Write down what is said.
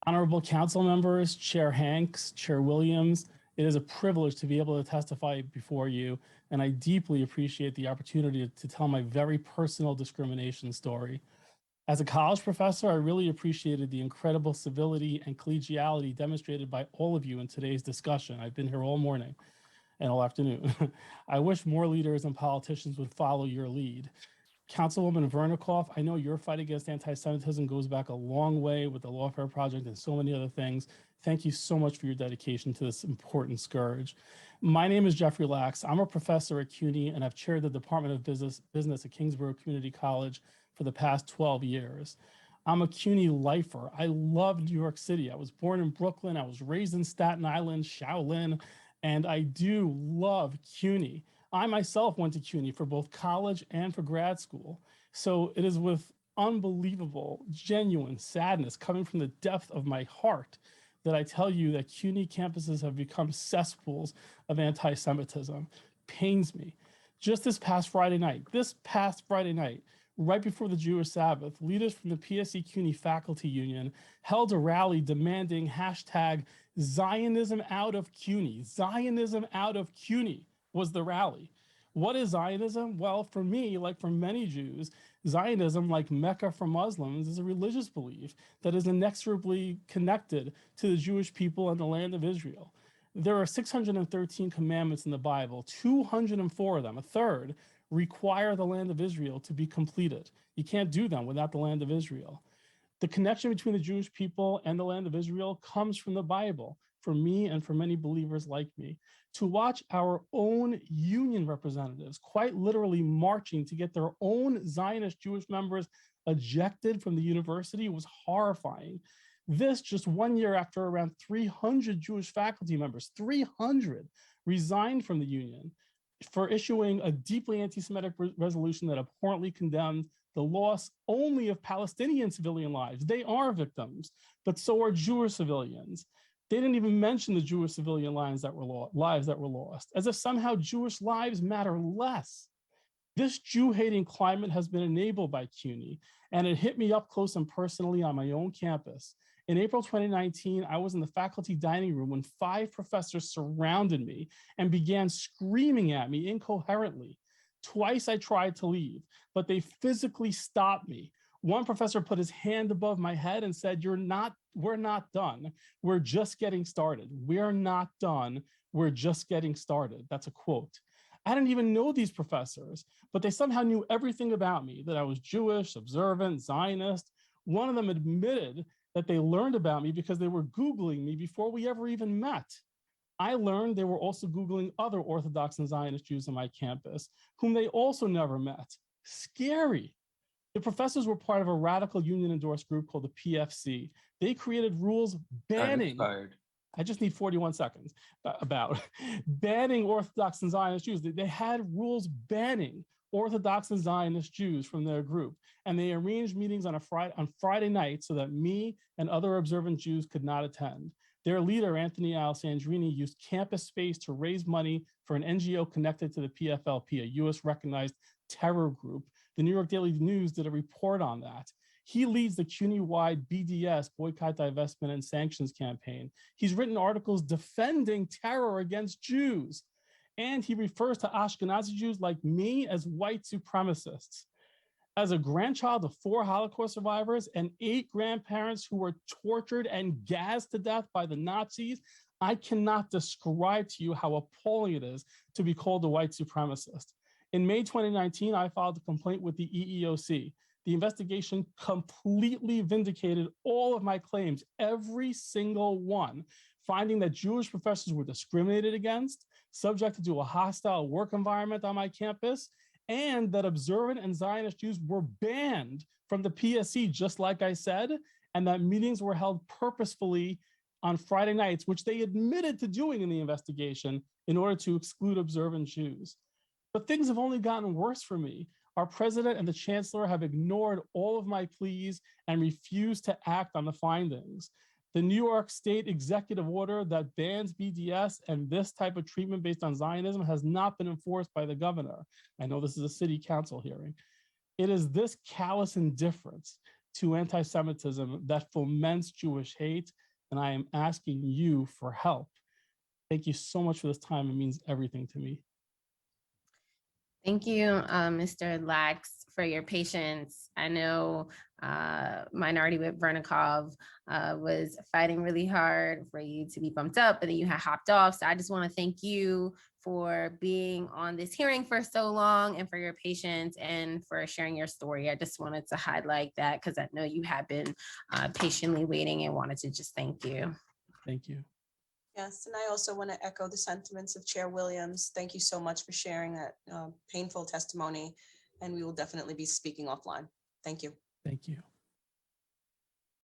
Honorable council members, Chair Hanks, Chair Williams, it is a privilege to be able to testify before you, and I deeply appreciate the opportunity to tell my very personal discrimination story. As a college professor, I really appreciated the incredible civility and collegiality demonstrated by all of you in today's discussion. I've been here all morning and all afternoon. I wish more leaders and politicians would follow your lead. Councilwoman Vernikoff, I know your fight against anti-Semitism goes back a long way with the Lawfare Project and so many other things. Thank you so much for your dedication to this important scourge. My name is Jeffrey Lax. I'm a professor at CUNY and I've chaired the Department of Business at Kingsborough Community College for the past 12 years. I'm a CUNY lifer. I love New York City. I was born in Brooklyn. I was raised in Staten Island, Shaolin, and I do love CUNY. I myself went to CUNY for both college and for grad school. So it is with unbelievable, genuine sadness coming from the depth of my heart that I tell you that CUNY campuses have become cesspools of anti-Semitism. Pains me. Just this past Friday night, right before the Jewish Sabbath, leaders from the PSC CUNY Faculty Union held a rally demanding hashtag Zionism out of CUNY. Zionism out of CUNY was the rally. What is Zionism? Well, for me, like for many Jews, Zionism, like Mecca for Muslims, is a religious belief that is inexorably connected to the Jewish people and the land of Israel. There are 613 commandments in the Bible, 204 of them, a third, require the land of Israel to be completed. You can't do them without the land of Israel. The connection between the Jewish people and the land of Israel comes from the Bible, for me and for many believers like me. To watch our own union representatives quite literally marching to get their own Zionist Jewish members ejected from the university was horrifying. This just 1 year after around 300 Jewish faculty members, 300, resigned from the union for issuing a deeply anti-Semitic resolution that abhorrently condemned the loss only of Palestinian civilian lives. They are victims, but so are Jewish civilians. They didn't even mention the Jewish civilian lives that were lost, as if somehow Jewish lives matter less. This Jew-hating climate has been enabled by CUNY, and it hit me up close and personally on my own campus. In April 2019, I was in the faculty dining room when 5 professors surrounded me and began screaming at me incoherently. Twice I tried to leave, but they physically stopped me. One professor put his hand above my head and said, we're not done. We're just getting started. We're not done. We're just getting started. That's a quote. I didn't even know these professors, but they somehow knew everything about me, that I was Jewish, observant, Zionist. One of them admitted that they learned about me because they were Googling me before we ever even met. I learned they were also Googling other Orthodox and Zionist Jews on my campus, whom they also never met. Scary. The professors were part of a radical union-endorsed group called the PFC. They created rules banning, I just need 41 seconds, about banning Orthodox and Zionist Jews. They had rules banning Orthodox and Zionist Jews from their group, and they arranged meetings on Friday night so that me and other observant Jews could not attend. Their leader, Anthony Alessandrini, used campus space to raise money for an NGO connected to the PFLP, a US-recognized terror group. The New York Daily News did a report on that. He leads the CUNY-wide BDS, Boycott, Divestment, and Sanctions campaign. He's written articles defending terror against Jews. And he refers to Ashkenazi Jews like me as white supremacists. As a grandchild of 4 Holocaust survivors and 8 grandparents who were tortured and gassed to death by the Nazis, I cannot describe to you how appalling it is to be called a white supremacist. In May 2019, I filed a complaint with the EEOC. The investigation completely vindicated all of my claims, every single one, finding that Jewish professors were discriminated against, subjected to a hostile work environment on my campus, and that observant and Zionist Jews were banned from the PSC, just like I said, and that meetings were held purposefully on Friday nights, which they admitted to doing in the investigation in order to exclude observant Jews. But things have only gotten worse for me. Our president and the chancellor have ignored all of my pleas and refused to act on the findings. The New York State executive order that bans BDS and this type of treatment based on Zionism has not been enforced by the governor. I know this is a city council hearing. It is this callous indifference to anti-Semitism that foments Jewish hate, and I am asking you for help. Thank you so much for this time. It means everything to me. Thank you, Mr. Lax, for your patience. I know Minority Whip Vernikov was fighting really hard for you to be bumped up, but then you had hopped off. So I just want to thank you for being on this hearing for so long and for your patience and for sharing your story. I just wanted to highlight that because I know you have been patiently waiting and wanted to just thank you. Thank you. Yes, and I also want to echo the sentiments of Chair Williams. Thank you so much for sharing that painful testimony, and we will definitely be speaking offline. Thank you. Thank you.